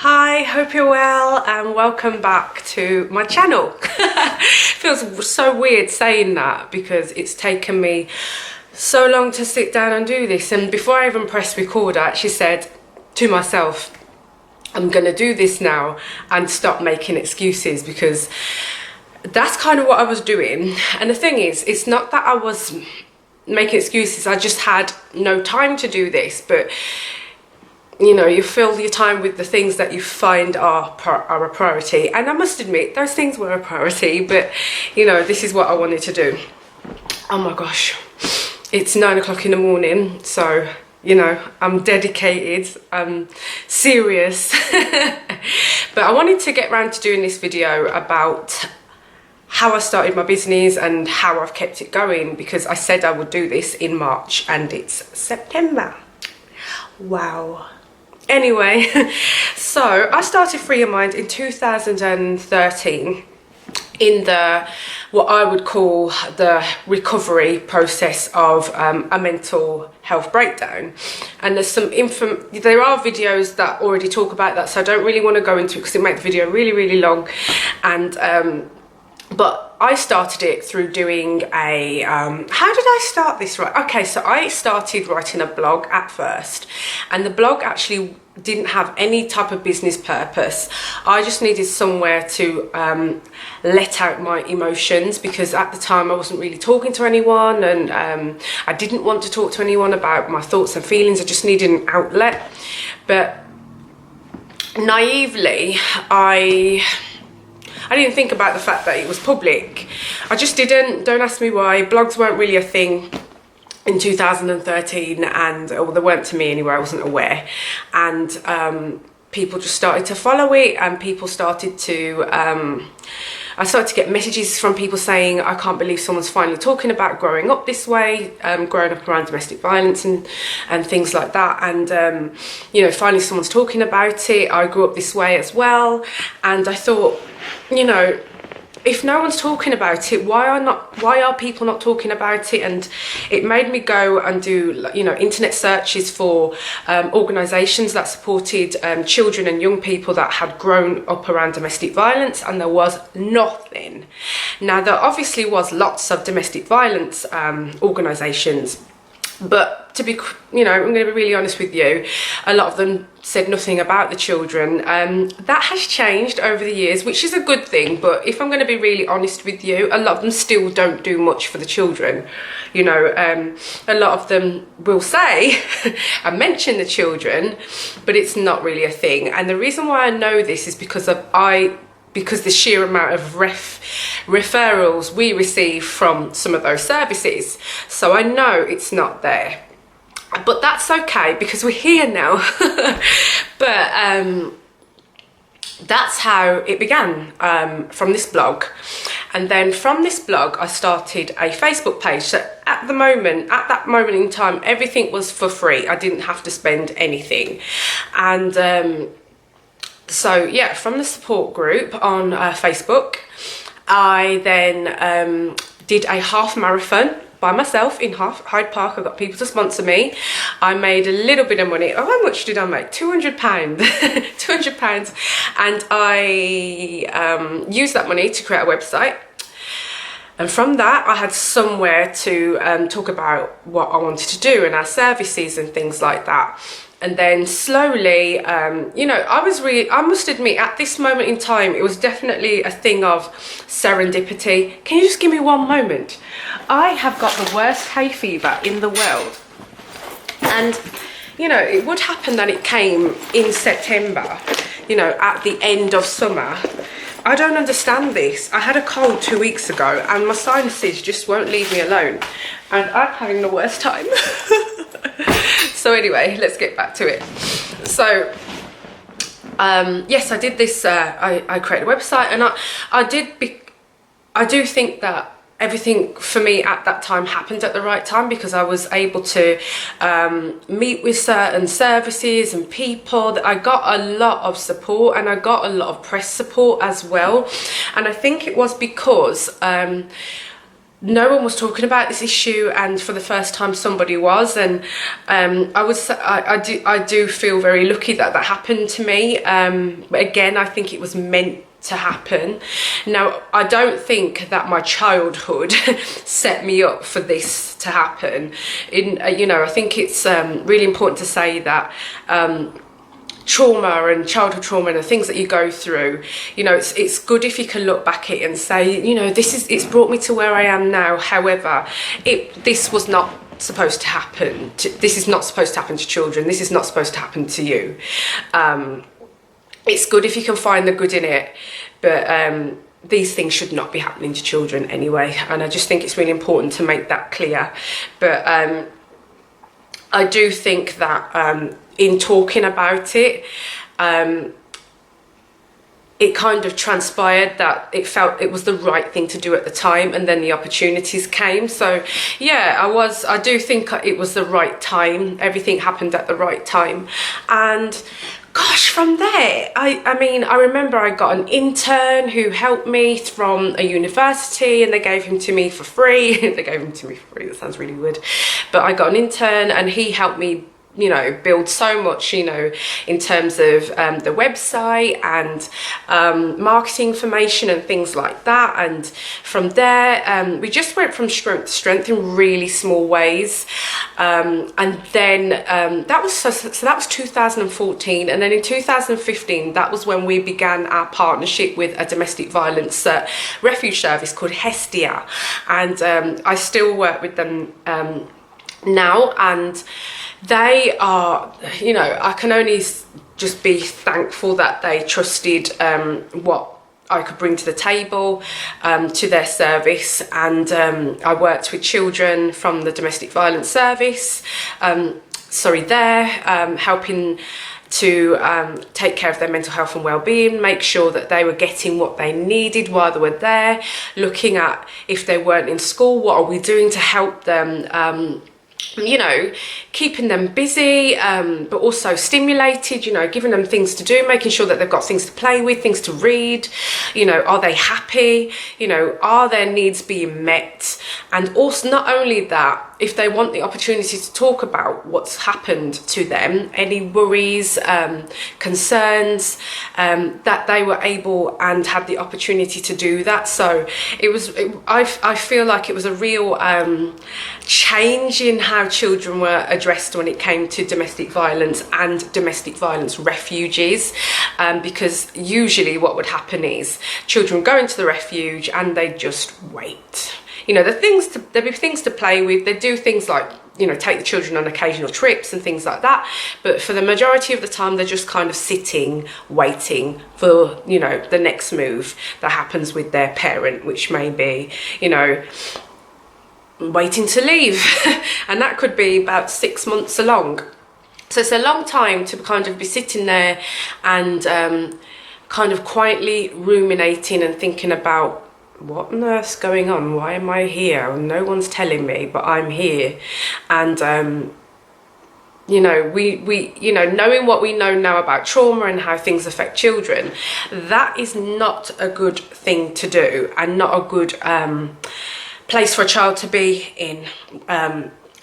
Hi, hope you're well and welcome back to my channel. Feels so weird saying that because it's taken me so long to sit down and do this, and before I even pressed record I actually said to myself, I'm gonna do this now and stop making excuses, because that's kind of what I was doing. And the thing is, it's not that I was making excuses, I just had no time to do this. But you know, you fill your time with the things that you find are a priority, and I must admit those things were a priority, but you know, this is what I wanted to do. Oh my gosh, it's 9 o'clock in the morning, so you know, I'm dedicated, I'm serious. But I wanted to get around to doing this video about how I started my business and how I've kept it going, because I said I would do this in March and it's September. Wow. Anyway, so I started Free Your Mind in 2013 in the what I would call the recovery process of a mental health breakdown. And there's there are videos that already talk about that, so I don't really want to go into it because it makes the video really long. And but I started it through doing a, how did I start this? Right, okay, so I started writing a blog at first, and the blog actually didn't have any type of business purpose. I just needed somewhere to let out my emotions, because at the time I wasn't really talking to anyone, and I didn't want to talk to anyone about my thoughts and feelings. I just needed an outlet. But naively, I didn't think about the fact that it was public. I just didn't. Don't ask me why. Blogs weren't really a thing in 2013, and or they weren't to me anyway. I wasn't aware, and people just started to follow it, and people started to I started to get messages from people saying, I can't believe someone's finally talking about growing up this way, growing up around domestic violence and things like that. And you know, finally someone's talking about it. I grew up this way as well, and I thought, you know, if no one's talking about it, why are people not talking about it? And it made me go and do, you know, internet searches for organisations that supported children and young people that had grown up around domestic violence, and there was nothing. Now, there obviously was lots of domestic violence organisations, but to be, you know, I'm going to be really honest with you, a lot of them said nothing about the children. That has changed over the years, which is a good thing, but if I'm going to be really honest with you, a lot of them still don't do much for the children. You know, a lot of them will say and mention the children, but it's not really a thing. And the reason why I know this is because the sheer amount of referrals we receive from some of those services. So I know it's not there, but that's okay because we're here now. But that's how it began, from this blog. And then from this blog I started a Facebook page. So at that moment in time, everything was for free. I didn't have to spend anything. And so yeah, from the support group on Facebook, I then did a half marathon by myself in Hyde Park. I got people to sponsor me. I made a little bit of money. Oh, how much did I make? £200. £200. And I used that money to create a website. And from that, I had somewhere to talk about what I wanted to do and our services and things like that. And then slowly, you know, I must admit, at this moment in time, it was definitely a thing of serendipity. Can you just give me one moment? I have got the worst hay fever in the world. And, you know, it would happen that it came in September, you know, at the end of summer. I don't understand this. I had a cold 2 weeks ago and my sinuses just won't leave me alone. And I'm having the worst time. So anyway, let's get back to it. So yes, I did this, I created a website, and I do think that everything for me at that time happened at the right time, because I was able to meet with certain services and people. That I got a lot of support, and I got a lot of press support as well. And I think it was because no one was talking about this issue, and for the first time somebody was, and I do feel very lucky that that happened to me. But again, I think it was meant to happen. Now, I don't think that my childhood set me up for this to happen. You know, I think it's really important to say that trauma and childhood trauma and the things that you go through, you know, it's good if you can look back at it and say, you know, it's brought me to where I am now. However, this was not supposed to happen. This is not supposed to happen to children. This is not supposed to happen to you. It's good if you can find the good in it, but these things should not be happening to children anyway. And I just think it's really important to make that clear. But I do think that in talking about it, it kind of transpired that it was the right thing to do at the time, and then the opportunities came. So yeah, I do think it was the right time. Everything happened at the right time. And gosh, from there, I mean, I remember I got an intern who helped me from a university, and they gave him to me for free. They gave him to me for free, that sounds really weird. But I got an intern, and he helped me, you know, build so much, you know, in terms of the website and marketing information and things like that. And from there, we just went from strength to strength in really small ways. And then that was so that was 2014, and then in 2015, that was when we began our partnership with a domestic violence refuge service called Hestia, and I still work with them now, and they are, you know, I can only just be thankful that they trusted what I could bring to the table to their service. And I worked with children from the domestic violence service, helping to take care of their mental health and well-being, make sure that they were getting what they needed while they were there, looking at if they weren't in school, what are we doing to help them, you know, keeping them busy, but also stimulated, you know, giving them things to do, making sure that they've got things to play with, things to read, you know, are they happy, you know, are their needs being met? And also, not only that, if they want the opportunity to talk about what's happened to them, any worries, concerns, that they were able and had the opportunity to do that. So I feel like it was a real change in how children were addressed when it came to domestic violence and domestic violence refuges, because usually what would happen is children go into the refuge and they just wait. You know, there'd be things to play with. They do things like, you know, take the children on occasional trips and things like that. But for the majority of the time, they're just kind of sitting, waiting for, you know, the next move that happens with their parent, which may be, you know, waiting to leave. And that could be about 6 months along. So it's a long time to kind of be sitting there and kind of quietly ruminating and thinking about, what on earth's going on? Why am I here? No one's telling me, but I'm here. And you know, we you know, knowing what we know now about trauma and how things affect children, that is not a good thing to do, and not a good place for a child to be in.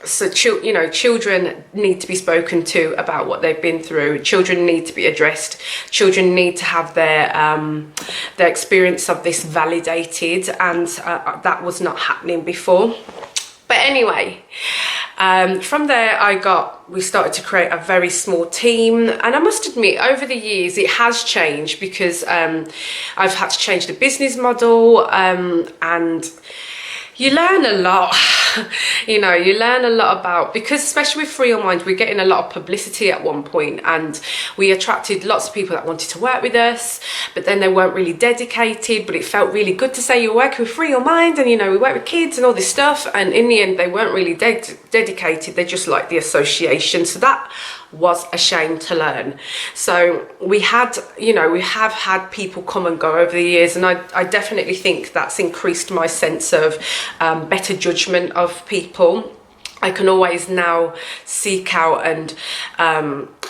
So you know, children need to be spoken to about what they've been through. Children need to be addressed. Children need to have their experience of this validated, and that was not happening before. But anyway, from there we started to create a very small team, and I must admit, over the years it has changed, because I've had to change the business model, and you learn a lot. You know, you learn a lot about, because especially with Free Your Mind, we're getting a lot of publicity at one point, and we attracted lots of people that wanted to work with us, but then they weren't really dedicated. But it felt really good to say you're working with Free Your Mind, and, you know, we work with kids and all this stuff, and in the end they weren't really dedicated. They just liked the association. So that was a shame to learn. So we had, you know, we have had people come and go over the years, and I definitely think that's increased my sense of better judgment of people. I can always now seek out and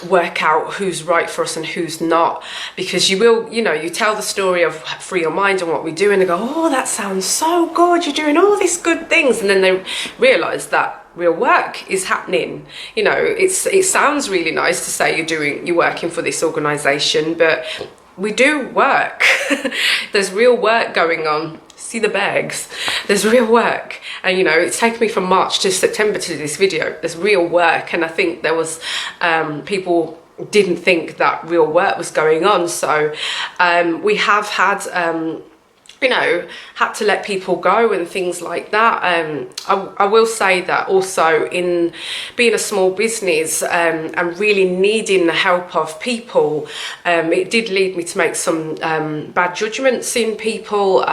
work out who's right for us and who's not, because you will, you know, you tell the story of Free Your Mind and what we do, and they go, oh, that sounds so good, you're doing all these good things, and then they realise that real work is happening. You know, it sounds really nice to say you're working for this organisation, but we do work. There's real work going on. See the bags, there's real work. And you know, it's taken me from March to September to do this video. There's real work, and I think there was people didn't think that real work was going on, so we have had you know, had to let people go and things like that. I will say that also, in being a small business and really needing the help of people, it did lead me to make some bad judgments in people,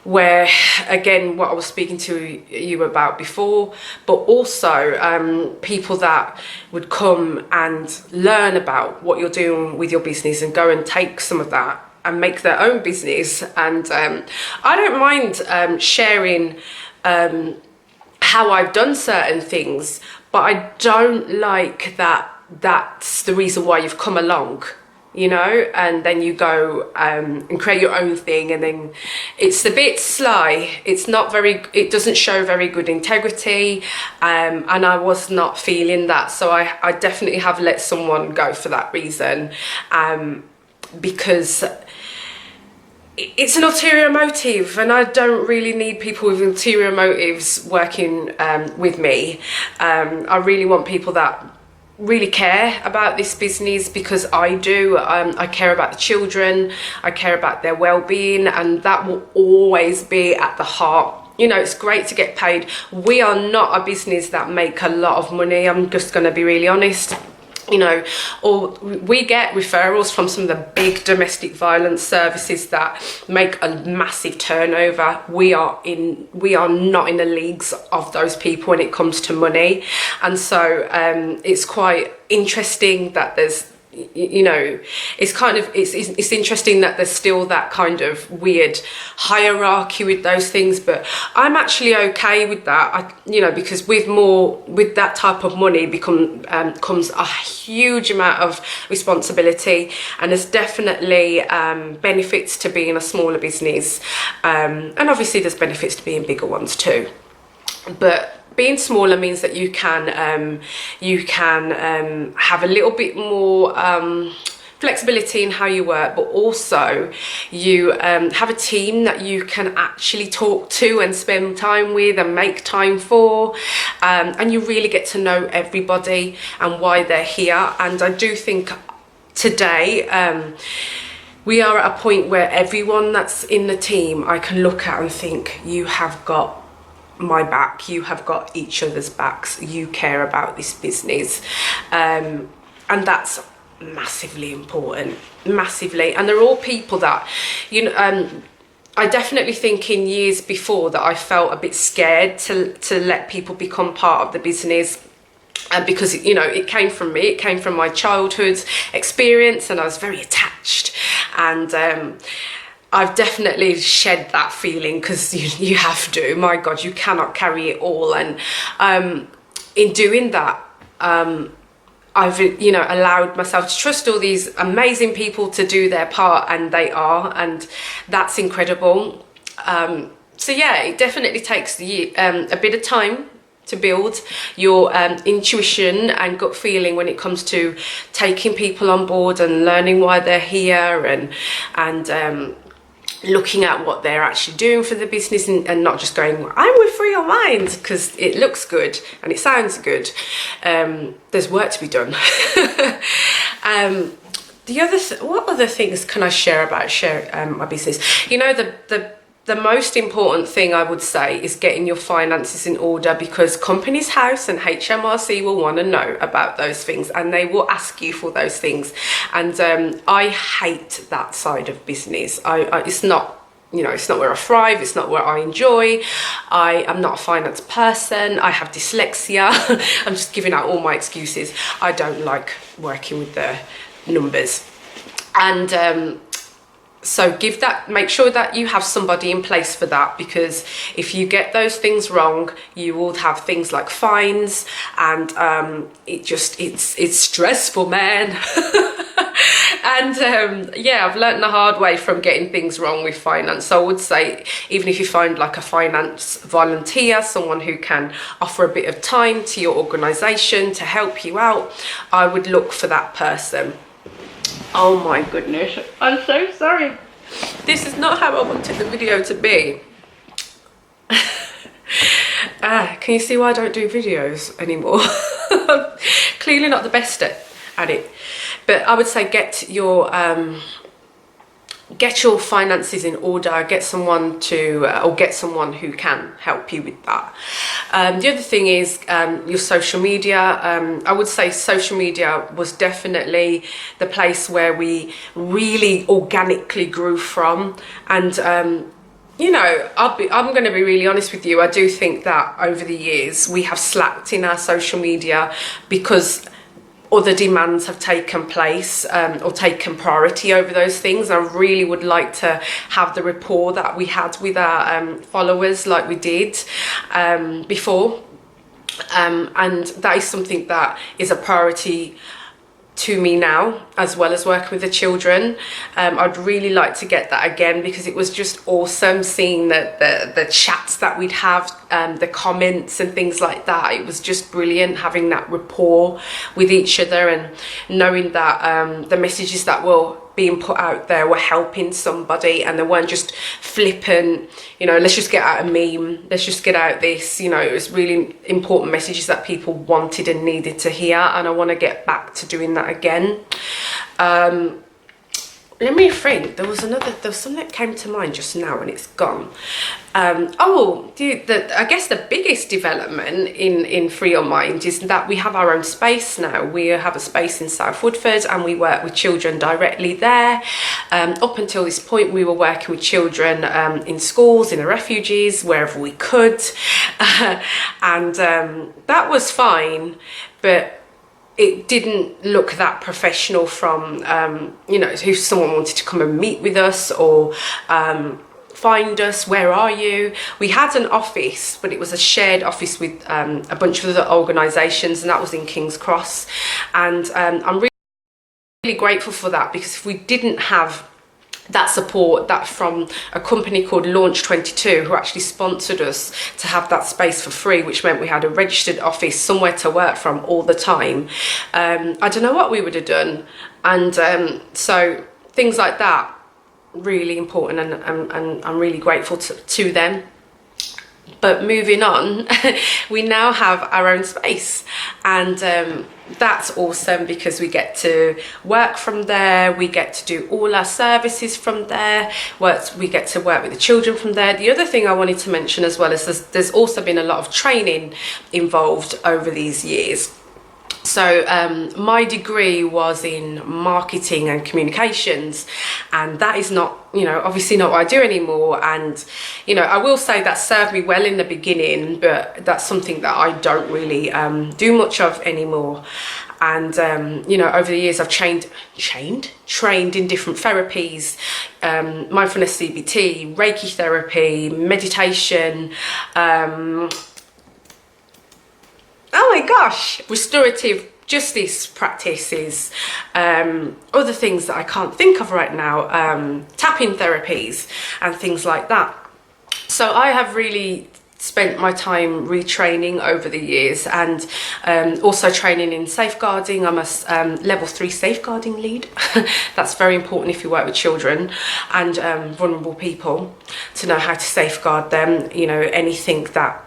where, again, what I was speaking to you about before, but also people that would come and learn about what you're doing with your business and go and take some of that and make their own business. And I don't mind sharing how I've done certain things, but I don't like that that's the reason why you've come along, you know, and then you go and create your own thing, and then it's a bit sly. It's not very, it doesn't show very good integrity, and I was not feeling that, so I definitely have let someone go for that reason, because it's an ulterior motive, and I don't really need people with ulterior motives working with me. I really want people that really care about this business, because I do. I care about the children, I care about their well-being, and that will always be at the heart. You know, it's great to get paid. We are not a business that make a lot of money, I'm just going to be really honest. You know, or we get referrals from some of the big domestic violence services that make a massive turnover. We are not in the leagues of those people when it comes to money, and so it's quite interesting that there's, you know, it's interesting that there's still that kind of weird hierarchy with those things, but I'm actually okay with that. You know, because with that type of money comes a huge amount of responsibility, and there's definitely benefits to being a smaller business, and obviously there's benefits to being bigger ones too, but being smaller means that you can have a little bit more flexibility in how you work, but also you have a team that you can actually talk to and spend time with and make time for, and you really get to know everybody and why they're here. And I do think today we are at a point where everyone that's in the team I can look at and think, you have got my back, you have got each other's backs, you care about this business, and that's massively important, massively. And they're all people that, you know, I definitely think in years before that I felt a bit scared to let people become part of the business, because, you know, it came from me, it came from my childhood experience, and I was very attached, and I've definitely shed that feeling, because you have to. My God, you cannot carry it all. And in doing that, I've, you know, allowed myself to trust all these amazing people to do their part, and they are, and that's incredible. So yeah, it definitely takes a bit of time to build your intuition and gut feeling when it comes to taking people on board and learning why they're here, and looking at what they're actually doing for the business, and not just going, I'm with Free Your Mind because it looks good and it sounds good. There's work to be done. What other things can I share about my business? You know, the most important thing I would say is getting your finances in order, because Companies House and HMRC will want to know about those things, and they will ask you for those things. And I hate that side of business. It's not, you know, it's not where I thrive, it's not where I enjoy. I am not a finance person, I have dyslexia. I'm just giving out all my excuses. I don't like working with the numbers. And So make sure that you have somebody in place for that, because if you get those things wrong, you will have things like fines, and it's stressful, man. And yeah, I've learned the hard way from getting things wrong with finance. So I would say, even if you find like a finance volunteer, someone who can offer a bit of time to your organisation to help you out, I would look for that person. Oh my goodness, I'm so sorry. This is not how I wanted the video to be. Can you see why I don't do videos anymore? Clearly not the best at it. But I would say get your finances in order, get someone who can help you with that. The other thing is your social media. I would say social media was definitely the place where we really organically grew from. And you know, I'm going to be really honest with you. I do think that over the years we have slacked in our social media because other demands have taken place or taken priority over those things. I really would like to have the rapport that we had with our followers like we did before. And that is something that is a priority to me now, as well as working with the children. I'd really like to get that again, because it was just awesome seeing the chats that we'd have, the comments and things like that. It was just brilliant having that rapport with each other, and knowing that the messages that were being put out there were helping somebody, and they weren't just flippant, you know, let's just get out a meme, let's just get out this, you know. It was really important messages that people wanted and needed to hear, and I want to get back to doing that again. Let me think. There was something that came to mind just now and it's gone. I guess the biggest development in Free Your Mind is that we have our own space now. We have a space in South Woodford, and we work with children directly there. Up until this point, we were working with children in schools, in the refugees, wherever we could. And that was fine, but it didn't look that professional from, you know, if someone wanted to come and meet with us or find us, where are you? We had an office, but it was a shared office with a bunch of other organisations, and that was in King's Cross. And I'm really grateful for that, because if we didn't have that support that from a company called Launch 22, who actually sponsored us to have that space for free, which meant we had a registered office, somewhere to work from all the time, I don't know what we would have done. And so things like that, really important, and I'm really grateful to them. But moving on, we now have our own space, and that's awesome, because we get to work from there, we get to do all our services from there, we get to work with the children from there. The other thing I wanted to mention as well is there's also been a lot of training involved over these years. So my degree was in marketing and communications, and that is not, you know, obviously not what I do anymore. And, you know, I will say that served me well in the beginning, but that's something that I don't really do much of anymore. And, you know, over the years I've trained in different therapies, mindfulness CBT, Reiki therapy, meditation, oh my gosh, restorative justice practices, other things that I can't think of right now, tapping therapies and things like that. So I have really spent my time retraining over the years, and also training in safeguarding. I'm a level 3 safeguarding lead. That's very important if you work with children and vulnerable people, to know how to safeguard them. You know, anything that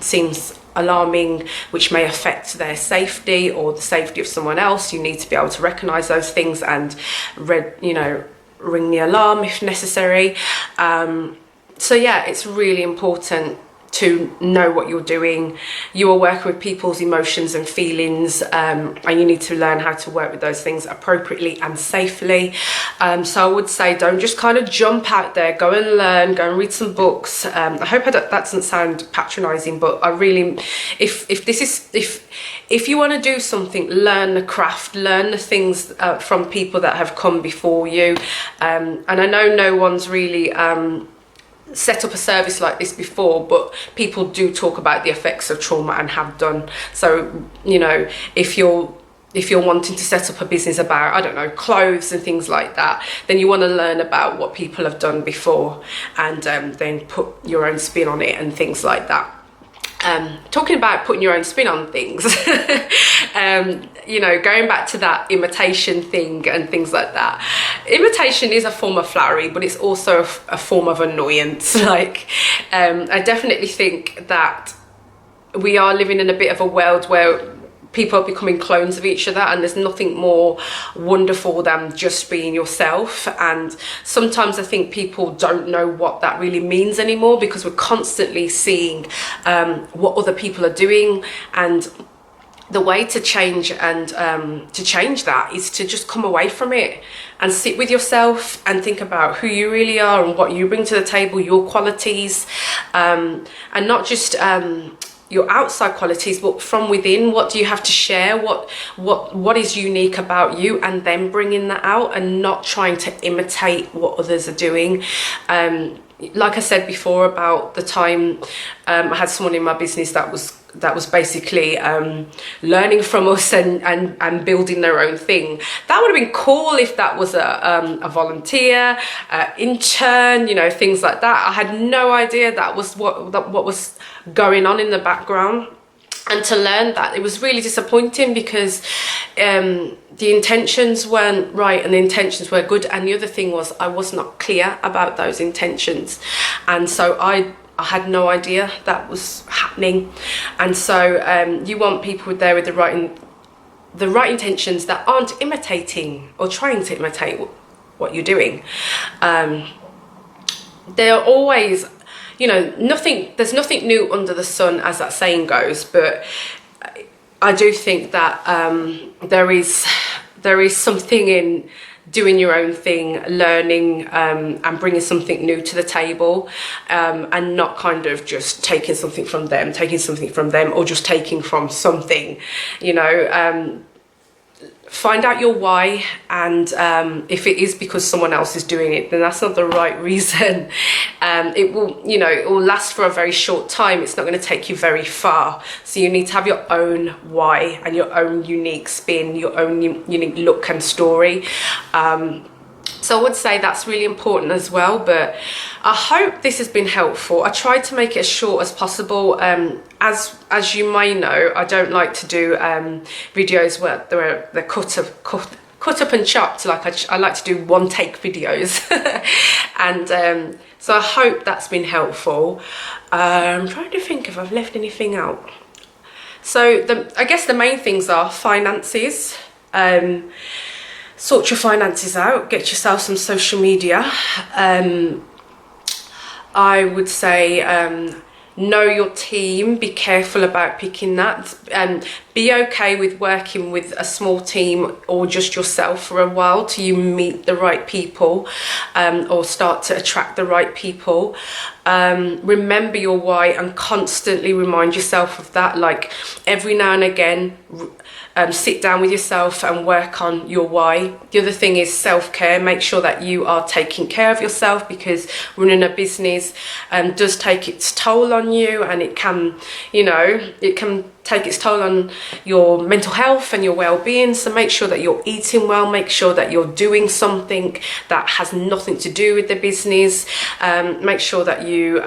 seems alarming, which may affect their safety or the safety of someone else, you need to be able to recognize those things and ring the alarm if necessary. So yeah, it's really important to know what you're doing. You are working with people's emotions and feelings, and you need to learn how to work with those things appropriately and safely. So I would say, don't just kind of jump out there, go and learn, go and read some books. I hope that doesn't sound patronizing, but I really, if if you want to do something, learn the craft, learn the things from people that have come before you. And I know no one's really set up a service like this before, but people do talk about the effects of trauma and have done. So, you know, if you're wanting to set up a business about, I don't know, clothes and things like that, then you want to learn about what people have done before, and then put your own spin on it and things like that. Talking about putting your own spin on things, you know, going back to that imitation thing and things like that. Imitation is a form of flattery, but it's also a form of annoyance. Like, I definitely think that we are living in a bit of a world where people are becoming clones of each other, and there's nothing more wonderful than just being yourself. And sometimes I think people don't know what that really means anymore, because we're constantly seeing what other people are doing, and the way to change and to change that is to just come away from it and sit with yourself and think about who you really are and what you bring to the table, your qualities, and not just your outside qualities, but from within. What do you have to share? What is unique about you? And then bringing that out, and not trying to imitate what others are doing. Like I said before about the time I had someone in my business that was basically learning from us and building their own thing. That would have been cool if that was a volunteer, intern, you know, things like that. I had no idea that was what was going on in the background. And to learn that, it was really disappointing, because the intentions weren't right and the intentions were good. And the other thing was, I was not clear about those intentions. And so I had no idea that was happening. And so you want people there with the right intentions that aren't imitating or trying to imitate what you're doing. They're always, you know, there's nothing new under the sun, as that saying goes. But I do think that there is something in doing your own thing, learning and bringing something new to the table, and not kind of just taking something from them, or just taking from something, you know. Find out your why, and if it is because someone else is doing it, then that's not the right reason. It will last for a very short time. It's not going to take you very far. So you need to have your own why and your own unique spin, your own unique look and story. So I would say that's really important as well. But I hope this has been helpful. I tried to make it as short as possible. As you may know, I don't like to do videos where they're cut up and chopped. Like I like to do one take videos. And so I hope that's been helpful. I'm trying to think if I've left anything out. So I guess the main things are finances. Sort your finances out, get yourself some social media. I would say know your team, be careful about picking that. Be okay with working with a small team or just yourself for a while till you meet the right people, or start to attract the right people. Remember your why and constantly remind yourself of that. Like every now and again, sit down with yourself and work on your why. The other thing is self-care. Make sure that you are taking care of yourself, because running a business does take its toll on you, and it can take its toll on your mental health and your well-being. So make sure that you're eating well, make sure that you're doing something that has nothing to do with the business. Make sure that you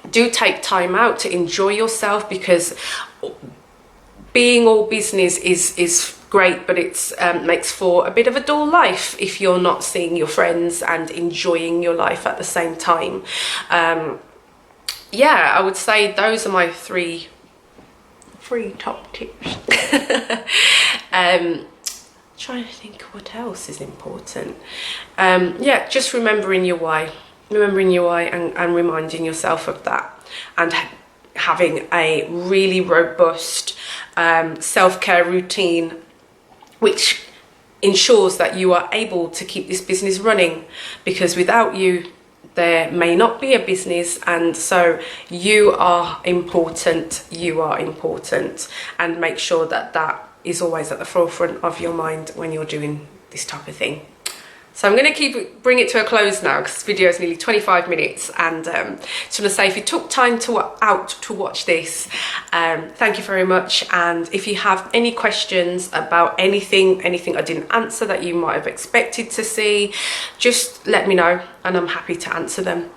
do take time out to enjoy yourself, because being all business is great, but it's makes for a bit of a dull life if you're not seeing your friends and enjoying your life at the same time. Yeah, I would say those are my three top tips. Trying to think what else is important. Yeah, just remembering your why and reminding yourself of that, and having a really robust self-care routine, which ensures that you are able to keep this business running, because without you, there may not be a business, and so you are important, and make sure that that is always at the forefront of your mind when you're doing this type of thing. So I'm going to bring it to a close now, because this video is nearly 25 minutes, and just want to say, if you took time out to watch this, thank you very much. And if you have any questions about anything I didn't answer that you might have expected to see, just let me know and I'm happy to answer them.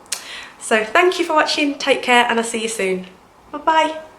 So thank you for watching, take care, and I'll see you soon. Bye bye.